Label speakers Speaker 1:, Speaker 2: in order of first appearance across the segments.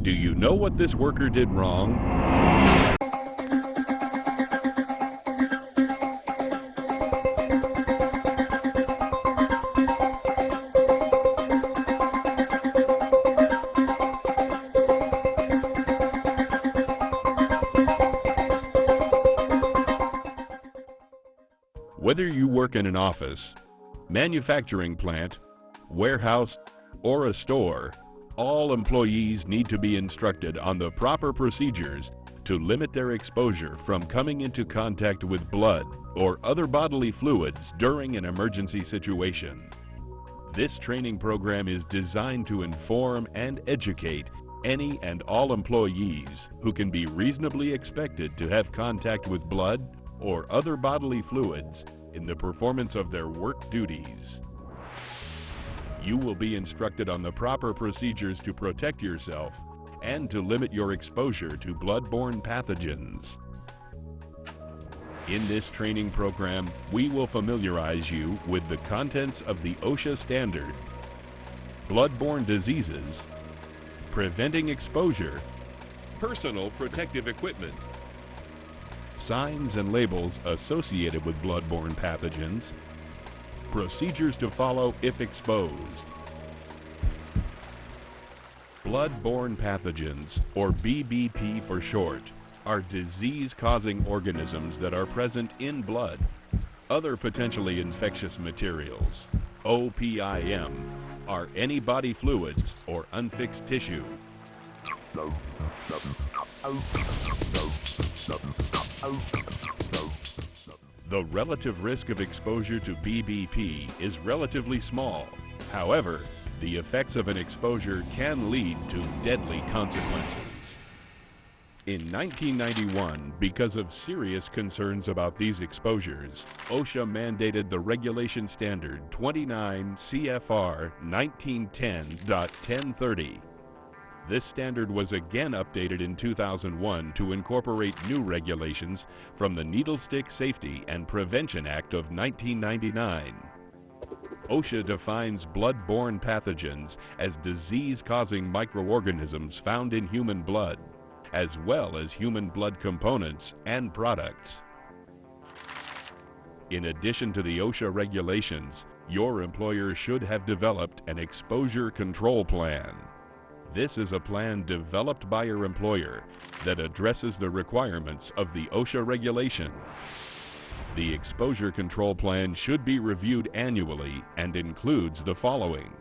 Speaker 1: Do you know what this worker did wrong? Whether you work in an office, manufacturing plant, warehouse, or a store, all employees need to be instructed on the proper procedures to limit their exposure from coming into contact with blood or other bodily fluids during an emergency situation. This training program is designed to inform and educate any and all employees who can be reasonably expected to have contact with blood or other bodily fluids in the performance of their work duties. You will be instructed on the proper procedures to protect yourself and to limit your exposure to bloodborne pathogens. In this training program, we will familiarize you with the contents of the OSHA standard, bloodborne diseases, preventing exposure, personal protective equipment, signs and labels associated with bloodborne pathogens, procedures to follow if exposed. Bloodborne pathogens, or BBP for short, are disease-causing organisms that are present in blood, other potentially infectious materials. OPIM are any body fluids or unfixed tissue. The relative risk of exposure to BBP is relatively small. However, the effects of an exposure can lead to deadly consequences. In 1991, because of serious concerns about these exposures, OSHA mandated the regulation standard 29 CFR 1910.1030. This standard was again updated in 2001 to incorporate new regulations from the Needle Stick Safety and Prevention Act of 1999. OSHA defines blood-borne pathogens as disease-causing microorganisms found in human blood, as well as human blood components and products. In addition to the OSHA regulations, your employer should have developed an exposure control plan. This is a plan developed by your employer that addresses the requirements of the OSHA regulation. The exposure control plan should be reviewed annually and includes the following: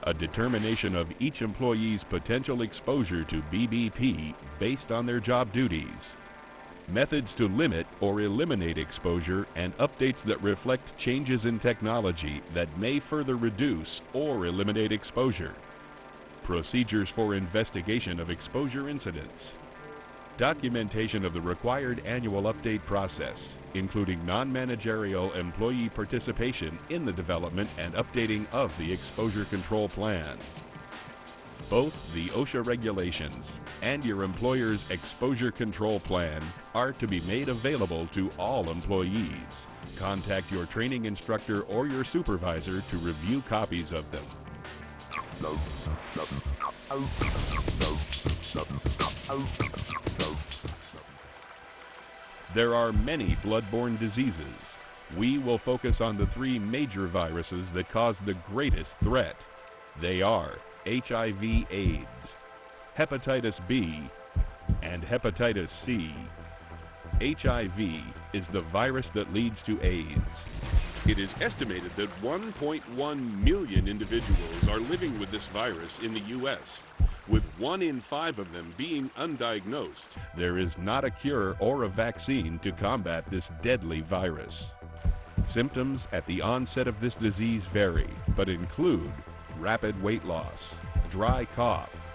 Speaker 1: a determination of each employee's potential exposure to BBP based on their job duties, methods to limit or eliminate exposure, and updates that reflect changes in technology that may further reduce or eliminate exposure, procedures for investigation of exposure incidents, documentation of the required annual update process, including non-managerial employee participation in the development and updating of the exposure control plan. Both the OSHA regulations and your employer's exposure control plan are to be made available to all employees. Contact your training instructor or your supervisor to review copies of them. There are many bloodborne diseases. We will focus on the three major viruses that cause the greatest threat. They are HIV/AIDS, hepatitis B, and hepatitis C. HIV is the virus that leads to AIDS. It is estimated that 1.1 million individuals are living with this virus in the U.S., with 1 in 5 of them being undiagnosed. There is not a cure or a vaccine to combat this deadly virus. Symptoms at the onset of this disease vary, but include rapid weight loss, dry cough,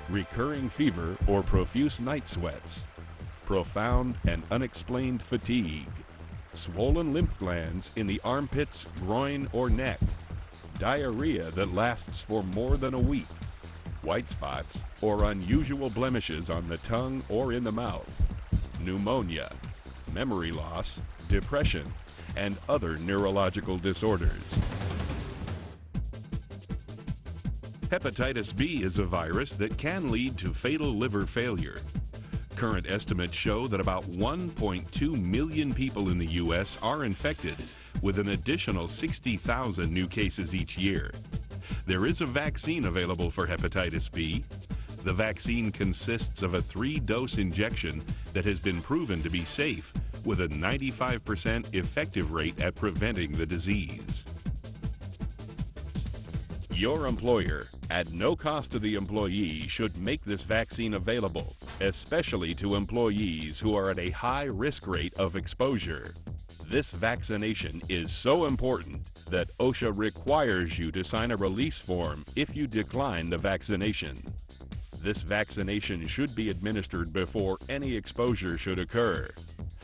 Speaker 1: recurring fever or profuse night sweats, profound and unexplained fatigue, swollen lymph glands in the armpits, groin, or neck, diarrhea that lasts for more than a week, white spots or unusual blemishes on the tongue or in the mouth, pneumonia, memory loss, depression, and other neurological disorders. Hepatitis B is a virus that can lead to fatal liver failure. Current estimates show that about 1.2 million people in the U.S. are infected, with an additional 60,000 new cases each year. There is a vaccine available for hepatitis B. The vaccine consists of a 3-dose injection that has been proven to be safe, with a 95% effective rate at preventing the disease. Your employer, at no cost to the employee, should make this vaccine available, especially to employees who are at a high risk rate of exposure. This vaccination is so important that OSHA requires you to sign a release form if you decline the vaccination. This vaccination should be administered before any exposure should occur.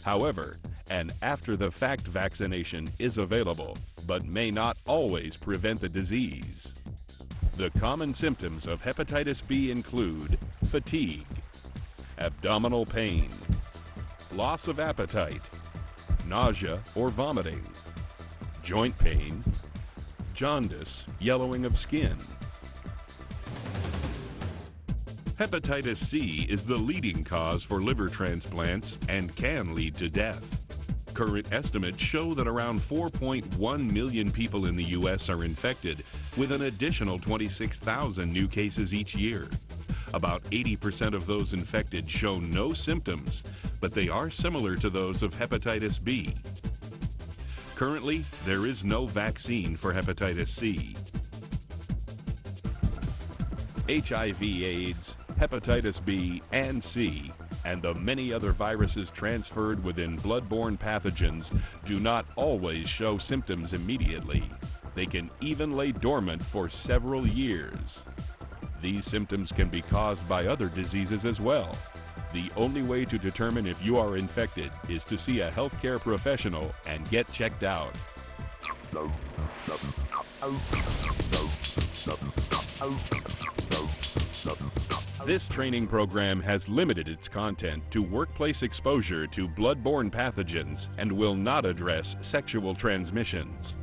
Speaker 1: However, an after-the-fact vaccination is available, but may not always prevent the disease. The common symptoms of hepatitis B include fatigue, abdominal pain, loss of appetite, nausea or vomiting, joint pain, jaundice, yellowing of skin. Hepatitis C is the leading cause for liver transplants and can lead to death. Current estimates show that around 4.1 million people in the U.S. are infected, with an additional 26,000 new cases each year. About 80% of those infected show no symptoms, but they are similar to those of hepatitis B. Currently, there is no vaccine for hepatitis C. HIV/AIDS, hepatitis B and C, and the many other viruses transferred within bloodborne pathogens do not always show symptoms immediately. They can even lay dormant for several years. These symptoms can be caused by other diseases as well. The only way to determine if you are infected is to see a healthcare professional and get checked out. This training program has limited its content to workplace exposure to bloodborne pathogens and will not address sexual transmissions.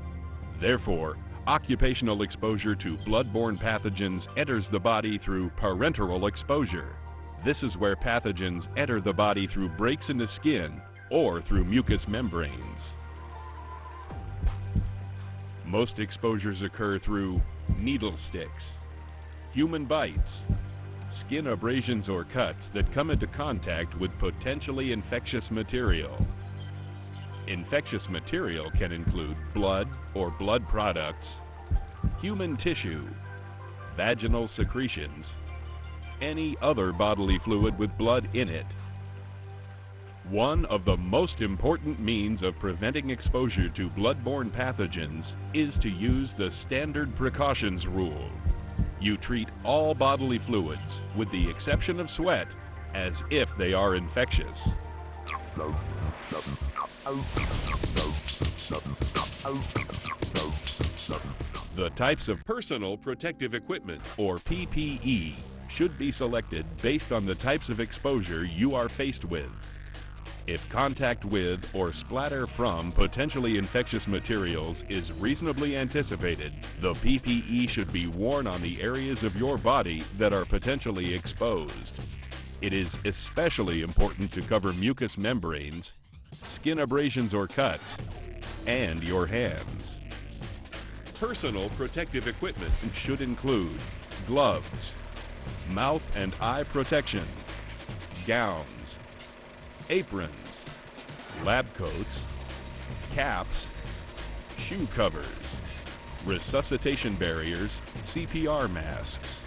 Speaker 1: Therefore, occupational exposure to bloodborne pathogens enters the body through parenteral exposure. This is where pathogens enter the body through breaks in the skin or through mucous membranes. Most exposures occur through needle sticks, human bites, skin abrasions or cuts that come into contact with potentially infectious material. Infectious material can include blood or blood products, human tissue, vaginal secretions, any other bodily fluid with blood in it. One of the most important means of preventing exposure to bloodborne pathogens is to use the standard precautions rule. You treat all bodily fluids, with the exception of sweat, as if they are infectious. The types of personal protective equipment, or PPE, should be selected based on the types of exposure you are faced with. If contact with or splatter from potentially infectious materials is reasonably anticipated, the PPE should be worn on the areas of your body that are potentially exposed. It is especially important to cover mucous membranes, skin abrasions or cuts, and your hands. Personal protective equipment should include gloves, mouth and eye protection, gowns, aprons, lab coats, caps, shoe covers, resuscitation barriers, CPR masks.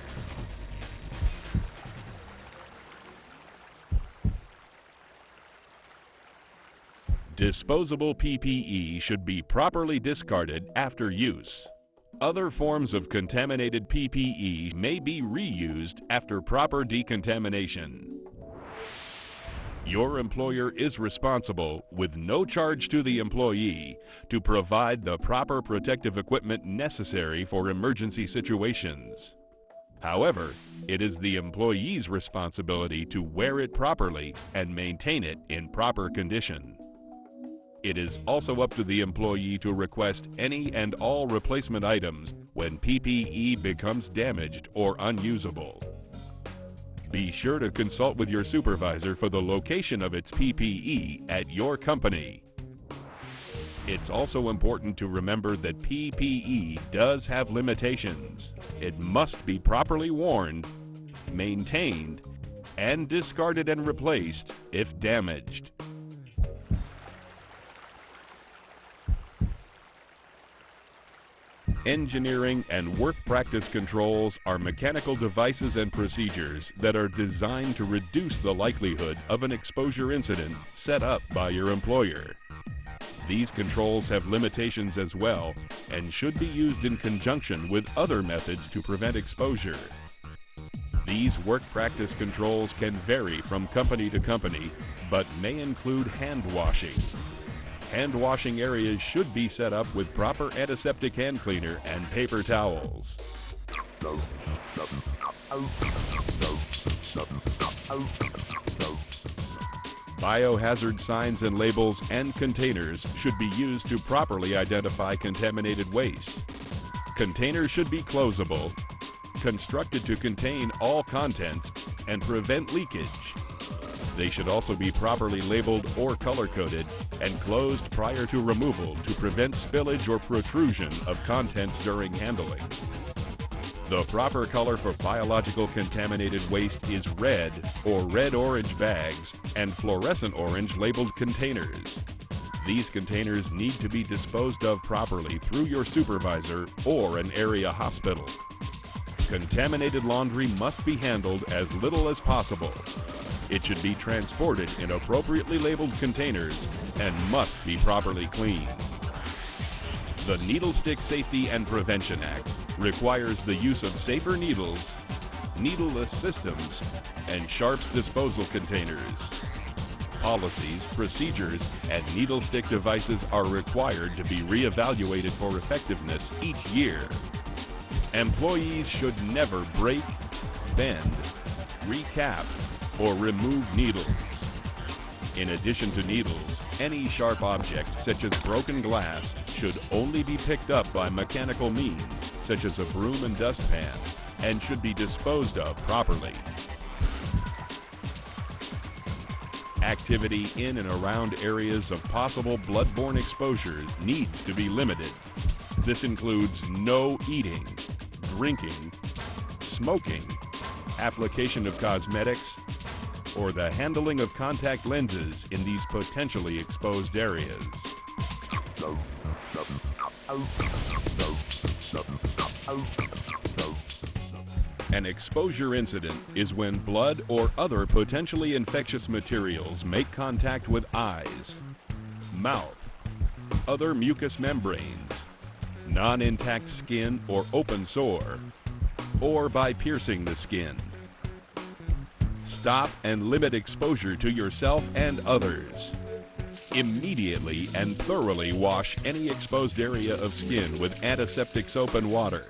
Speaker 1: Disposable PPE should be properly discarded after use. Other forms of contaminated PPE may be reused after proper decontamination. Your employer is responsible, with no charge to the employee, to provide the proper protective equipment necessary for emergency situations. However, it is the employee's responsibility to wear it properly and maintain it in proper condition. It is also up to the employee to request any and all replacement items when PPE becomes damaged or unusable. Be sure to consult with your supervisor for the location of its PPE at your company. It's also important to remember that PPE does have limitations. It must be properly worn, maintained, and discarded and replaced if damaged. Engineering and work practice controls are mechanical devices and procedures that are designed to reduce the likelihood of an exposure incident set up by your employer. These controls have limitations as well and should be used in conjunction with other methods to prevent exposure. These work practice controls can vary from company to company, but may include hand washing. Hand washing areas should be set up with proper antiseptic hand cleaner and paper towels. Biohazard signs and labels and containers should be used to properly identify contaminated waste. Containers should be closable, constructed to contain all contents and prevent leakage. They should also be properly labeled or color-coded and closed prior to removal to prevent spillage or protrusion of contents during handling. The proper color for biological contaminated waste is red or red-orange bags and fluorescent orange labeled containers. These containers need to be disposed of properly through your supervisor or an area hospital. Contaminated laundry must be handled as little as possible. It should be transported in appropriately labeled containers and must be properly cleaned. The Needle Stick Safety and Prevention Act requires the use of safer needles, needleless systems, and sharps disposal containers. Policies, procedures, and needle stick devices are required to be reevaluated for effectiveness each year. Employees should never break, bend, recap, or remove needles. In addition to needles, any sharp object, such as broken glass, should only be picked up by mechanical means, such as a broom and dustpan, and should be disposed of properly. Activity in and around areas of possible bloodborne exposures needs to be limited. This includes no eating, drinking, smoking, application of cosmetics, or the handling of contact lenses in these potentially exposed areas. An exposure incident is when blood or other potentially infectious materials make contact with eyes, mouth, other mucous membranes, non-intact skin or open sore, or by piercing the skin. Stop and limit exposure to yourself and others. Immediately and thoroughly wash any exposed area of skin with antiseptic soap and water.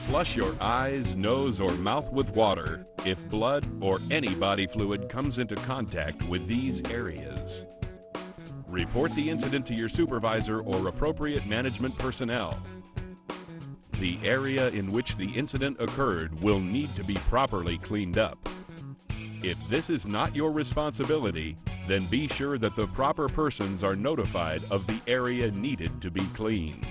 Speaker 1: Flush your eyes, nose, or mouth with water if blood or any body fluid comes into contact with these areas. Report the incident to your supervisor or appropriate management personnel. The area in which the incident occurred will need to be properly cleaned up. If this is not your responsibility, then be sure that the proper persons are notified of the area needed to be cleaned.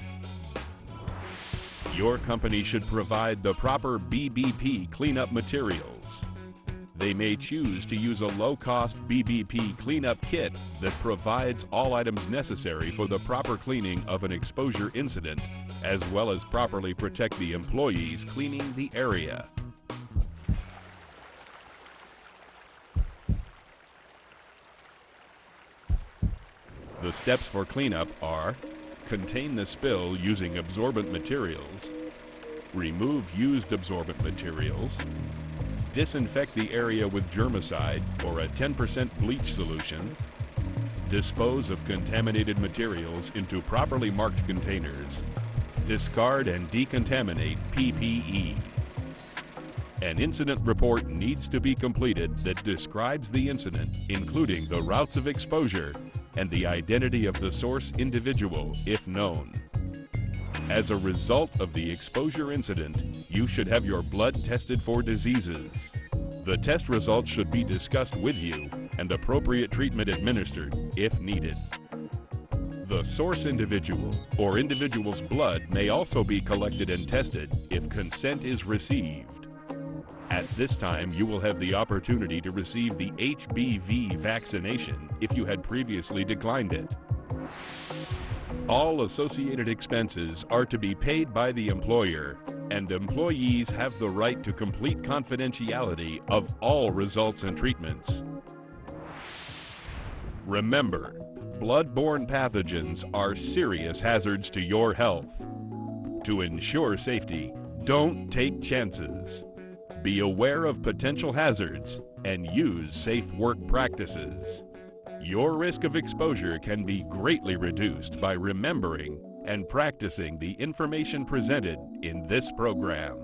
Speaker 1: Your company should provide the proper BBP cleanup materials. They may choose to use a low-cost BBP cleanup kit that provides all items necessary for the proper cleaning of an exposure incident, as well as properly protect the employees cleaning the area. The steps for cleanup are: contain the spill using absorbent materials, remove used absorbent materials, disinfect the area with germicide or a 10% bleach solution, dispose of contaminated materials into properly marked containers, discard and decontaminate PPE. An incident report needs to be completed that describes the incident, including the routes of exposure and the identity of the source individual, if known. As a result of the exposure incident, you should have your blood tested for diseases. The test results should be discussed with you and appropriate treatment administered if needed. The source individual or individual's blood may also be collected and tested if consent is received. At this time, you will have the opportunity to receive the HBV vaccination if you had previously declined it. All associated expenses are to be paid by the employer, and employees have the right to complete confidentiality of all results and treatments. Remember, bloodborne pathogens are serious hazards to your health. To ensure safety, don't take chances. Be aware of potential hazards and use safe work practices. Your risk of exposure can be greatly reduced by remembering and practicing the information presented in this program.